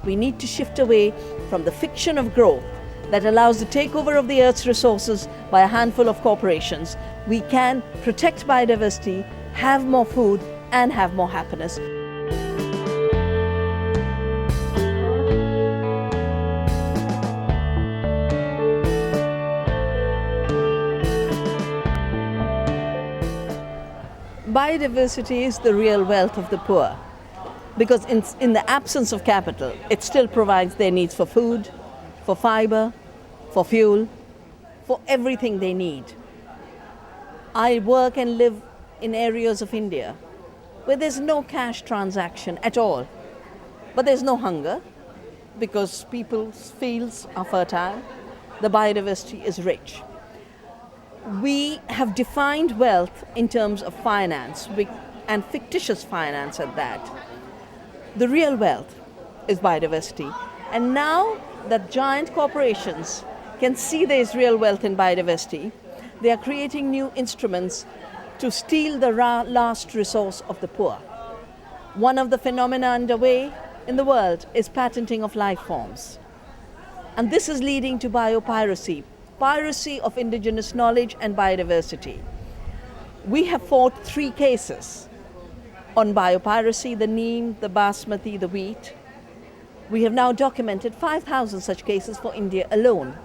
We need to shift away from the fiction of growth that allows the takeover of the Earth's resources by a handful of corporations. We can protect biodiversity, have more food, and have more happiness. Biodiversity is the real wealth of the poor, because in the absence of capital, it still provides their needs for food, for fiber, for fuel, for everything they need. I work and live in areas of India where there's no cash transaction at all, but there's no hunger because people's fields are fertile, the biodiversity is rich. We have defined wealth in terms of finance, and fictitious finance at that. The real wealth is biodiversity. And now that giant corporations can see there is real wealth in biodiversity, they are creating new instruments to steal the last resource of the poor. One of the phenomena underway in the world is patenting of life forms. And this is leading to biopiracy, piracy of indigenous knowledge and biodiversity. We have fought 3 cases on biopiracy: the neem, the basmati, the wheat. We have now documented 5,000 such cases for India alone.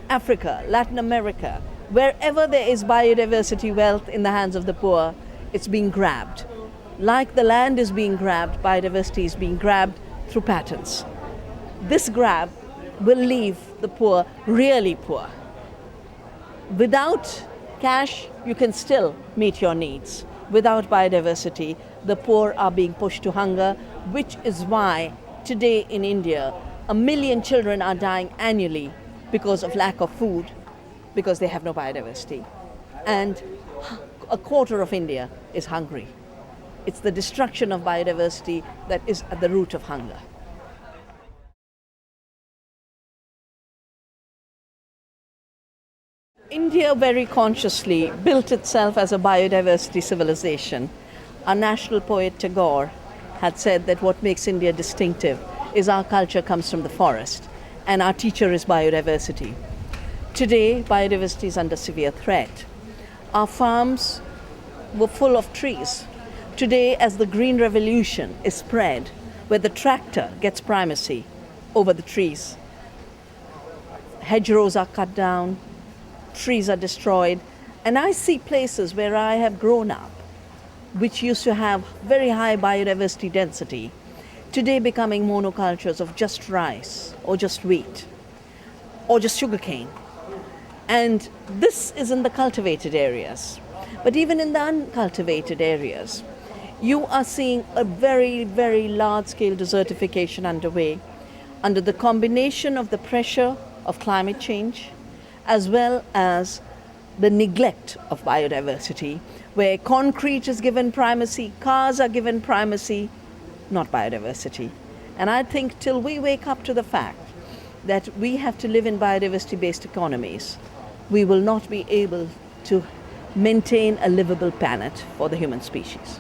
Africa, Latin America, wherever there is biodiversity wealth in the hands of the poor, it's being grabbed. Like the land is being grabbed, biodiversity is being grabbed through patents. This grab will leave the poor really poor. Without cash, you can still meet your needs. Without biodiversity, the poor are being pushed to hunger, which is why today in India, 1 million children are dying annually because of lack of food, because they have no biodiversity. And 1/4 of India is hungry. It's the destruction of biodiversity that is at the root of hunger. India very consciously built itself as a biodiversity civilization. Our national poet Tagore had said that what makes India distinctive is our culture comes from the forest, and our teacher is biodiversity. Today, biodiversity is under severe threat. Our farms were full of trees. Today, as the green revolution is spread, where the tractor gets primacy over the trees, hedgerows are cut down, trees are destroyed, and I see places where I have grown up, which used to have very high biodiversity density, today becoming monocultures of just rice, or just wheat, or just sugarcane. And this is in the cultivated areas. But even in the uncultivated areas, you are seeing a very, very large-scale desertification underway under the combination of the pressure of climate change, as well as the neglect of biodiversity, where concrete is given primacy, cars are given primacy, not biodiversity. And I think till we wake up to the fact that we have to live in biodiversity-based economies, we will not be able to maintain a livable planet for the human species.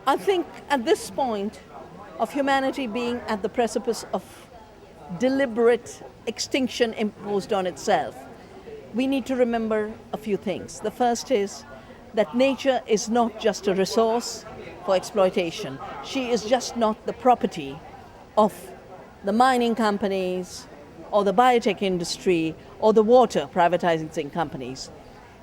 I think at this point of humanity being at the precipice of deliberate extinction imposed on itself, we need to remember a few things. The first is that nature is not just a resource for exploitation. She is just not the property of the mining companies or the biotech industry or the water privatizing companies.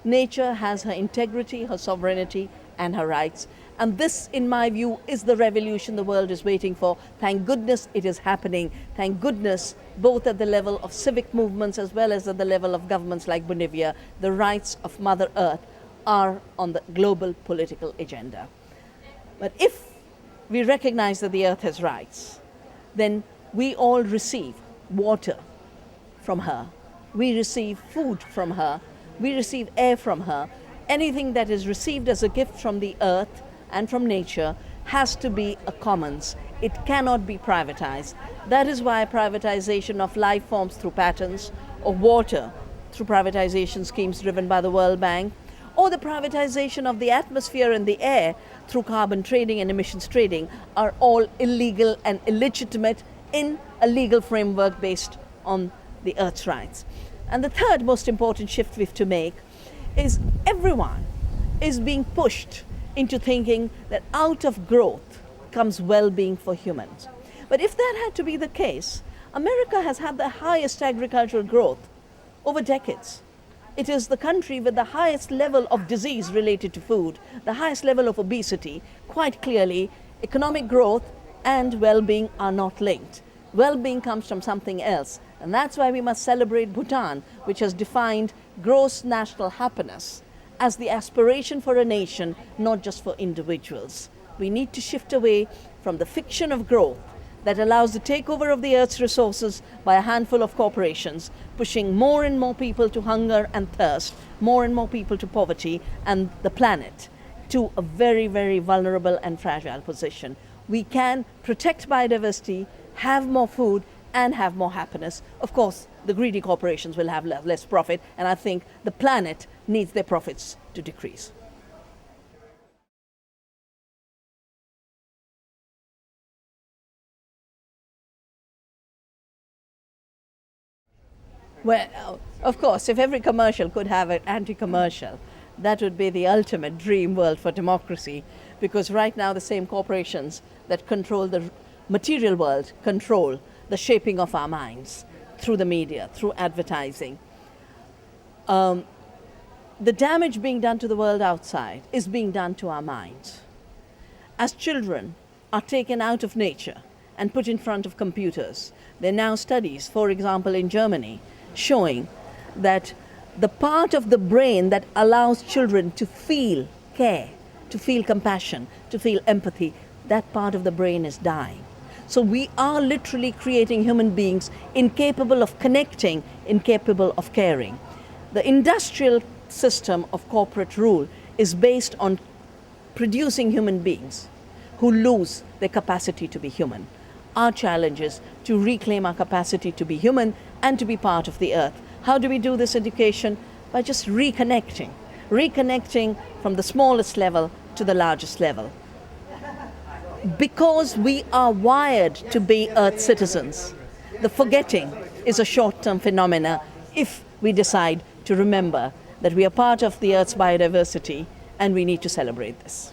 Nature has her integrity, her sovereignty, and her rights. And this, in my view, is the revolution the world is waiting for. Thank goodness it is happening. Thank goodness, both at the level of civic movements as well as at the level of governments like Bolivia, the rights of Mother Earth are on the global political agenda. But if we recognize that the Earth has rights, then we all receive water from her. We receive food from her. We receive air from her. Anything that is received as a gift from the Earth and from nature has to be a commons. It cannot be privatized. That is why privatization of life forms through patents, or water through privatization schemes driven by the World Bank, or the privatization of the atmosphere and the air through carbon trading and emissions trading are all illegal and illegitimate in a legal framework based on the Earth's rights. And the third most important shift we have to make is everyone is being pushed into thinking that out of growth comes well-being for humans. But if that had to be the case, America has had the highest agricultural growth over decades. It is the country with the highest level of disease related to food, the highest level of obesity. Quite clearly, economic growth and well-being are not linked. Well-being comes from something else. And that's why we must celebrate Bhutan, which has defined gross national happiness as the aspiration for a nation, not just for individuals. We need to shift away from the fiction of growth that allows the takeover of the Earth's resources by a handful of corporations, pushing more and more people to hunger and thirst, more and more people to poverty, and the planet to a very, very vulnerable and fragile position. We can protect biodiversity, have more food, and have more happiness. Of course, the greedy corporations will have less profit, and I think the planet needs their profits to decrease. Well, of course, if every commercial could have an anti-commercial, that would be the ultimate dream world for democracy, because right now the same corporations that control the material world control the shaping of our minds through the media, through advertising. The damage being done to the world outside is being done to our minds. As children are taken out of nature and put in front of computers, there are now studies, for example in Germany, showing that the part of the brain that allows children to feel care, to feel compassion, to feel empathy, that part of the brain is dying. So we are literally creating human beings incapable of connecting, incapable of caring. The industrial system of corporate rule is based on producing human beings who lose their capacity to be human. Our challenge is to reclaim our capacity to be human and to be part of the earth. How do we do this education? By just reconnecting from the smallest level to the largest level. Because we are wired to be earth citizens, the forgetting is a short-term phenomena if we decide to remember that we are part of the earth's biodiversity and we need to celebrate this.